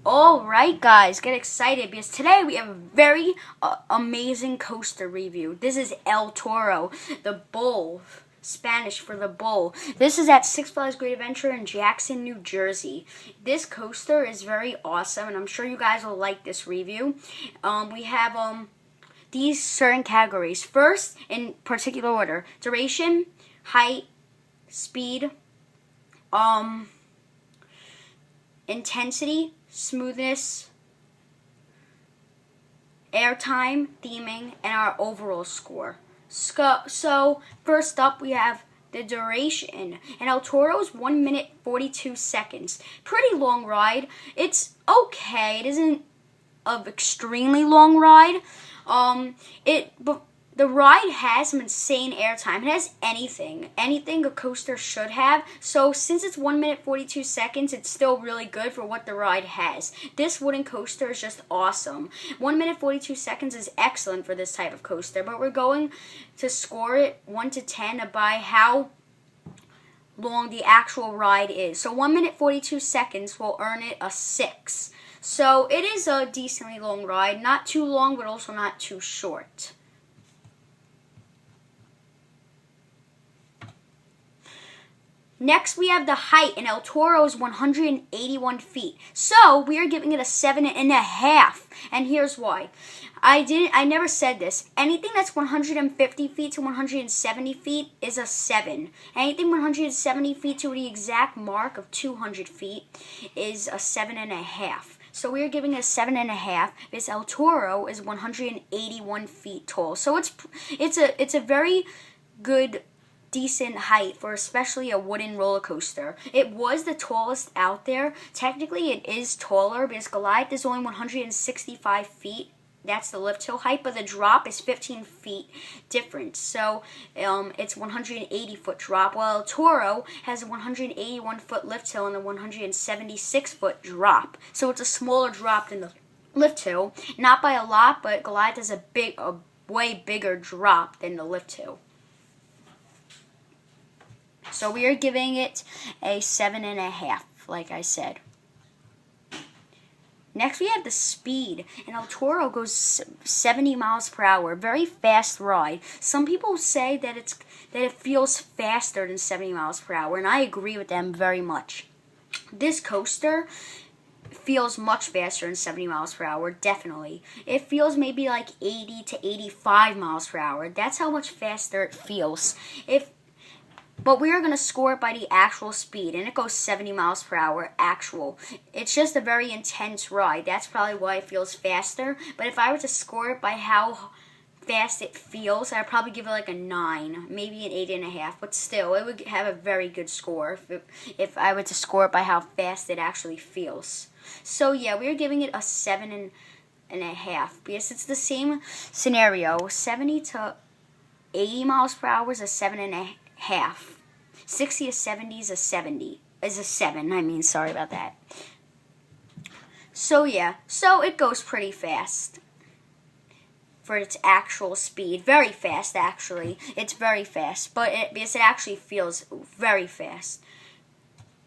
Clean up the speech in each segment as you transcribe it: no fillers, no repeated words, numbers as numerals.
Alright guys, get excited because today we have a very amazing coaster review. This is El Toro, the bull, Spanish for the bull. This is at Six Flags Great Adventure in Jackson, New Jersey. This coaster is very awesome and I'm sure you guys will like this review. We have these certain categories. First, in particular order, duration, height, speed, intensity, smoothness, airtime, theming, and our overall score. So first up we have the duration. And El Toro is 1 minute 42 seconds. Pretty long ride. It's okay. It isn't an extremely long ride. But the ride has some insane airtime. It has anything a coaster should have. So since it's 1 minute 42 seconds, it's still really good for what the ride has. This wooden coaster is just awesome. 1 minute 42 seconds is excellent for this type of coaster, but we're going to score it 1 to 10 by how long the actual ride is. So 1 minute 42 seconds will earn it a 6. So it is a decently long ride. Not too long, but also not too short. Next, we have the height, and El Toro is 181 feet. So, we are giving it a 7.5. And here's why. I never said this. Anything that's 150 feet to 170 feet is a 7. Anything 170 feet to the exact mark of 200 feet is a 7.5. So we are giving it a 7.5 because El Toro is 181 feet tall. So it's a very good, decent height for especially a wooden roller coaster. It was the tallest out there. Technically it is taller because Goliath is only 165 feet. That's the lift hill height, but the drop is 15 feet different. So it's 180 foot drop, while El Toro has a 181 foot lift hill and a 176 foot drop. So it's a smaller drop than the lift hill. Not by a lot, but Goliath has a way bigger drop than the lift hill. So we are giving it a 7.5, like I said. Next we have the speed, and El Toro goes 70 miles per hour. Very fast ride. Some people say that it feels faster than 70 miles per hour, and I agree with them very much. This coaster feels much faster than 70 miles per hour, definitely. It feels maybe like 80 to 85 miles per hour. That's how much faster it feels. But we are going to score it by the actual speed, and it goes 70 miles per hour actual. It's just a very intense ride. That's probably why it feels faster. But if I were to score it by how fast it feels, I'd probably give it like a 9, maybe an 8.5. But still, it would have a very good score if I were to score it by how fast it actually feels. So yeah, we're giving it a 7.5 because it's the same scenario. 70 to 80 miles per hour is a 7.5. 60 to 70 is a 70. Is a 7. I mean, sorry about that. So yeah, so it goes pretty fast for its actual speed. Very fast, actually. It's very fast, but because it actually feels very fast.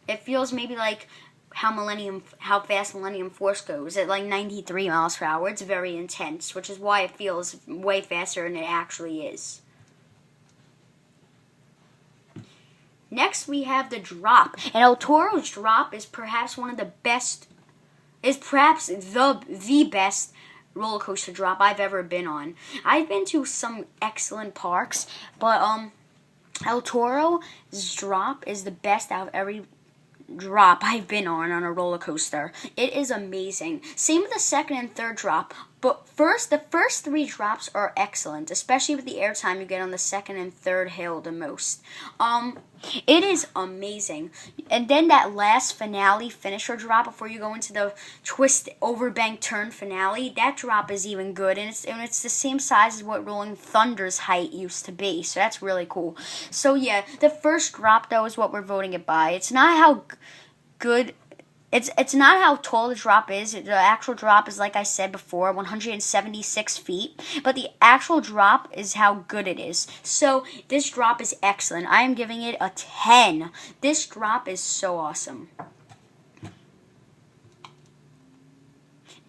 It feels maybe like how fast Millennium Force goes at like 93 miles per hour. It's very intense, which is why it feels way faster than it actually is. Next, we have the drop, and El Toro's drop is perhaps one of the best, the best roller coaster drop I've ever been on. I've been to some excellent parks, but El Toro's drop is the best out of every drop I've been on a roller coaster. It is amazing. Same with the second and third drop, but the first 3 drops are excellent, especially with the airtime you get on the second and third hill the most. It is amazing. And then that last finale finisher drop before you go into the twist overbank turn finale, that drop is even good, and it's the same size as what Rolling Thunder's height used to be. So that's really cool. So yeah, the first drop though is what we're voting it by. It's not how good It's not how tall the drop is. The actual drop is, like I said before, 176 feet. But the actual drop is how good it is. So this drop is excellent. I am giving it a 10. This drop is so awesome.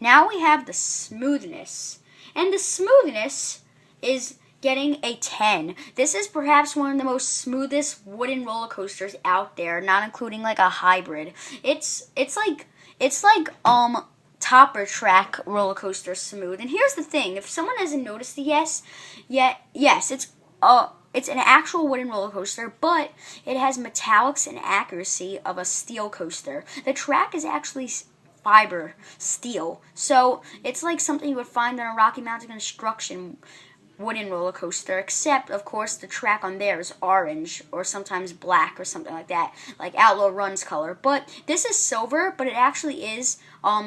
Now we have the smoothness. And the smoothness is getting a 10. This is perhaps one of the most smoothest wooden roller coasters out there, not including like a hybrid. It's like topper track roller coaster smooth. And here's the thing, if someone hasn't noticed it yes, it's an actual wooden roller coaster, but it has metallics and accuracy of a steel coaster. The track is actually fiber steel, so it's like something you would find on a Rocky Mountain Construction wooden roller coaster, except of course the track on there is orange or sometimes black or something like that, like Outlaw Run's color. But this is silver, but it actually is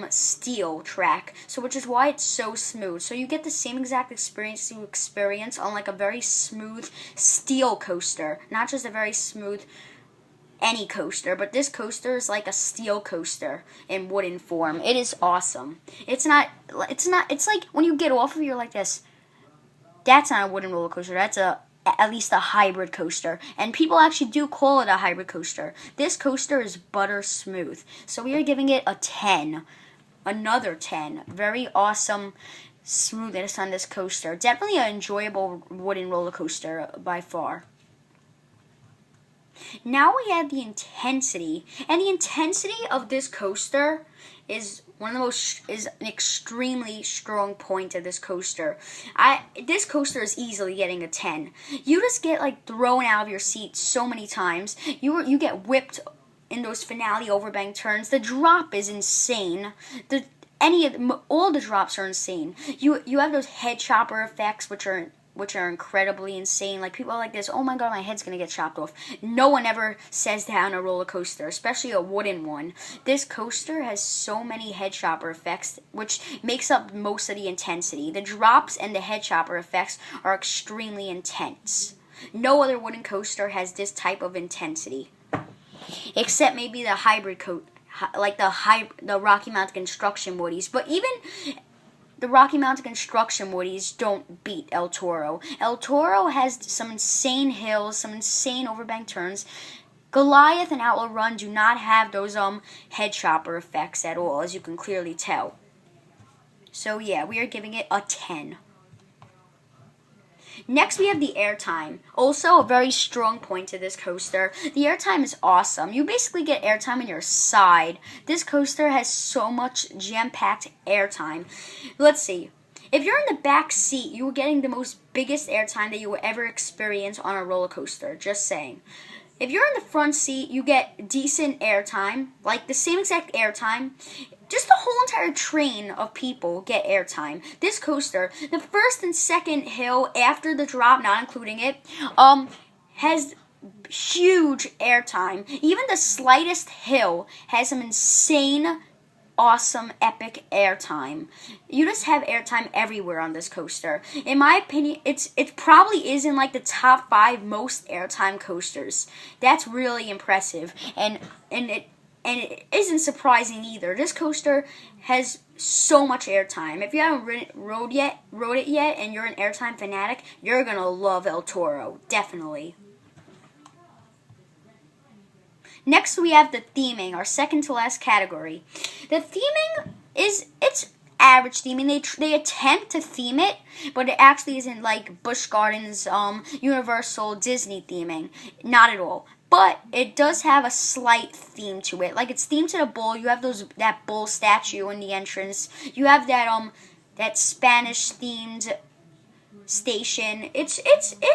steel track, so which is why it's so smooth. So you get the same exact experience you experience on like a very smooth steel coaster, not just a very smooth any coaster, but this coaster is like a steel coaster in wooden form. It is awesome. It's like when you get off of it, you're like this. That's not a wooden roller coaster. That's at least a hybrid coaster. And people actually do call it a hybrid coaster. This coaster is butter smooth. So we are giving it a 10. Another 10. Very awesome smoothness on this coaster. Definitely an enjoyable wooden roller coaster by far. Now we have the intensity. And the intensity of this coaster is an extremely strong point of this coaster. This coaster is easily getting a 10. You just get like thrown out of your seat so many times. You get whipped in those finale overbank turns. The drop is insane. All the drops are insane. You have those head chopper effects, which are incredibly insane. Like, people are like this, oh my god, my head's gonna get chopped off. No one ever says that on a roller coaster, especially a wooden one. This coaster has so many head chopper effects, which makes up most of the intensity. The drops and the head chopper effects are extremely intense. No other wooden coaster has this type of intensity, except maybe the hybrid like the Rocky Mountain Construction Woodies. But even the Rocky Mountain Construction Woodies don't beat El Toro. El Toro has some insane hills, some insane overbank turns. Goliath and Outlaw Run do not have those head chopper effects at all, as you can clearly tell. So yeah, we are giving it a 10. Next, we have the airtime. Also, a very strong point to this coaster. The airtime is awesome. You basically get airtime on your side. This coaster has so much jam-packed airtime. Let's see. If you're in the back seat, you are getting the biggest airtime that you will ever experience on a roller coaster. Just saying. If you're in the front seat, you get decent airtime, like the same exact airtime. Just the whole entire train of people get airtime. This coaster, the first and second hill after the drop, not including it, has huge airtime. Even the slightest hill has some insane, awesome, epic airtime. You just have airtime everywhere on this coaster. In my opinion, it probably is in like the top 5 most airtime coasters. That's really impressive, and it isn't surprising either. This coaster has so much airtime. If you haven't rode it yet, and you're an airtime fanatic, you're gonna love El Toro, definitely. Next, we have the theming, our second to last category. The theming it's average theming. They attempt to theme it, but it actually isn't like Busch Gardens, Universal, Disney theming. Not at all. But it does have a slight theme to it. Like, it's themed to the bull. You have that bull statue in the entrance. You have that Spanish themed station. It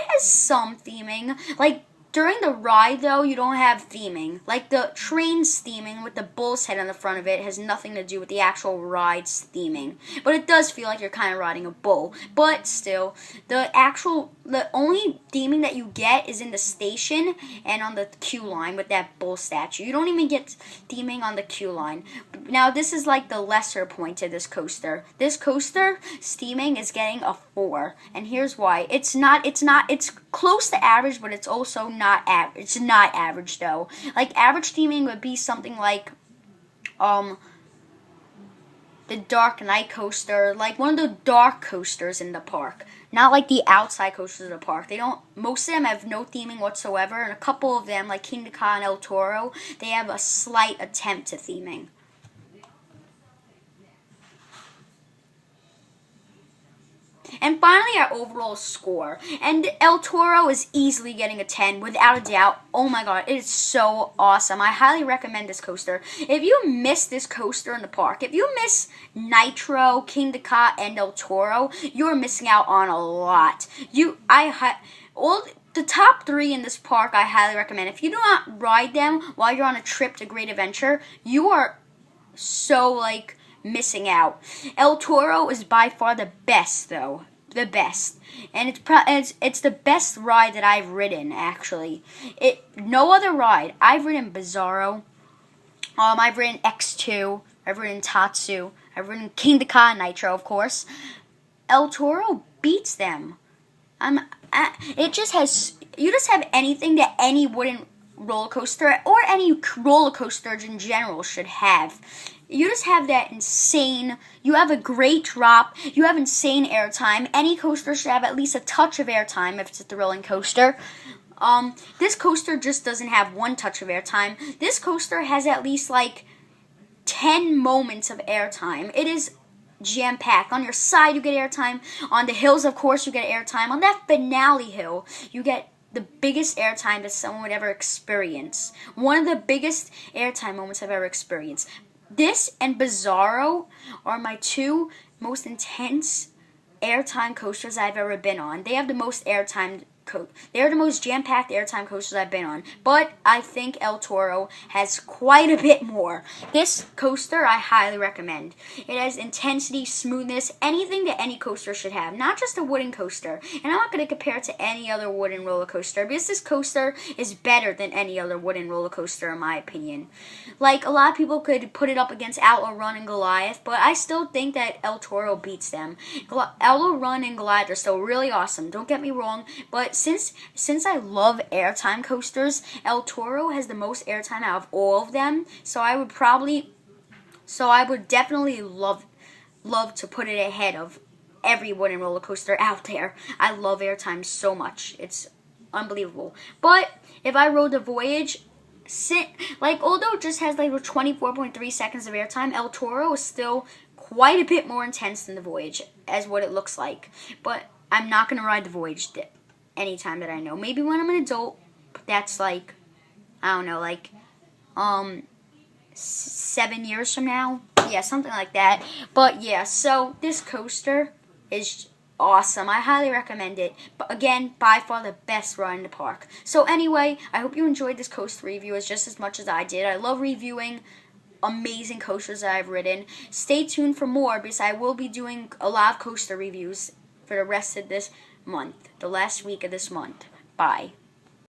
has some theming. Like, during the ride, though, you don't have theming. Like, the train's theming with the bull's head on the front of it has nothing to do with the actual ride's theming. But it does feel like you're kind of riding a bull. But still, the only theming that you get is in the station and on the queue line with that bull statue. You don't even get theming on the queue line. Now, this is like the lesser point to this coaster. This coaster, theming is getting a 4. And here's why. It's close to average, but it's also not average. It's not average, though. Like, average theming would be something like the Dark Knight coaster, like one of the dark coasters in the park. Not like the outside coasters of the park. Most of them have no theming whatsoever, and a couple of them, like Kingda Ka and El Toro, they have a slight attempt to theming. And finally, our overall score. And El Toro is easily getting a 10, without a doubt. Oh my god, it is so awesome. I highly recommend this coaster. If you miss this coaster in the park, if you miss Nitro, King Ka, and El Toro, you're missing out on a lot. The top 3 in this park, I highly recommend. If you do not ride them while you're on a trip to Great Adventure, you are so, like, missing out. El Toro is by far the best, though. The best. And it's the best ride that I've ridden, actually. No other ride. I've ridden Bizarro. I've ridden X2. I've ridden Tatsu. I've ridden King Ka Nitro, of course. El Toro beats them. You just have anything that any wooden roller coaster or any roller coasters in general should have. You just have that insane, you have a great drop, you have insane airtime. Any coaster should have at least a touch of airtime if it's a thrilling coaster. This coaster just doesn't have one touch of airtime. This coaster has at least like 10 moments of airtime. It is jam-packed. On your side, you get airtime. On the hills, of course, you get airtime. On that finale hill, you get the biggest airtime that someone would ever experience. One of the biggest airtime moments I've ever experienced. This and Bizarro are my 2 most intense airtime coasters I've ever been on. They have the most airtime. They are the most jam-packed airtime coasters I've been on. But I think El Toro has quite a bit more. This coaster I highly recommend. It has intensity, smoothness, anything that any coaster should have. Not just a wooden coaster. And I'm not going to compare it to any other wooden roller coaster, because this coaster is better than any other wooden roller coaster in my opinion. Like, a lot of people could put it up against Outlaw Run and Goliath, but I still think that El Toro beats them. Outlaw Run and Goliath are still really awesome, don't get me wrong, but since I love airtime coasters, El Toro has the most airtime out of all of them. So I would definitely love to put it ahead of every wooden roller coaster out there. I love airtime so much. It's unbelievable. But if I rode the Voyage, although it just has like 24.3 seconds of airtime, El Toro is still quite a bit more intense than the Voyage, as what it looks like. But I'm not going to ride the Voyage anytime that I know. Maybe when I'm an adult, that's like, I don't know, like 7 years from now. Yeah, something like that. But yeah, so this coaster is awesome. I highly recommend it. But again, by far the best ride in the park. So anyway, I hope you enjoyed this coaster review just as much as I did. I love reviewing amazing coasters that I've ridden. Stay tuned for more, because I will be doing a lot of coaster reviews for the rest of this month, the last week of this month. Bye.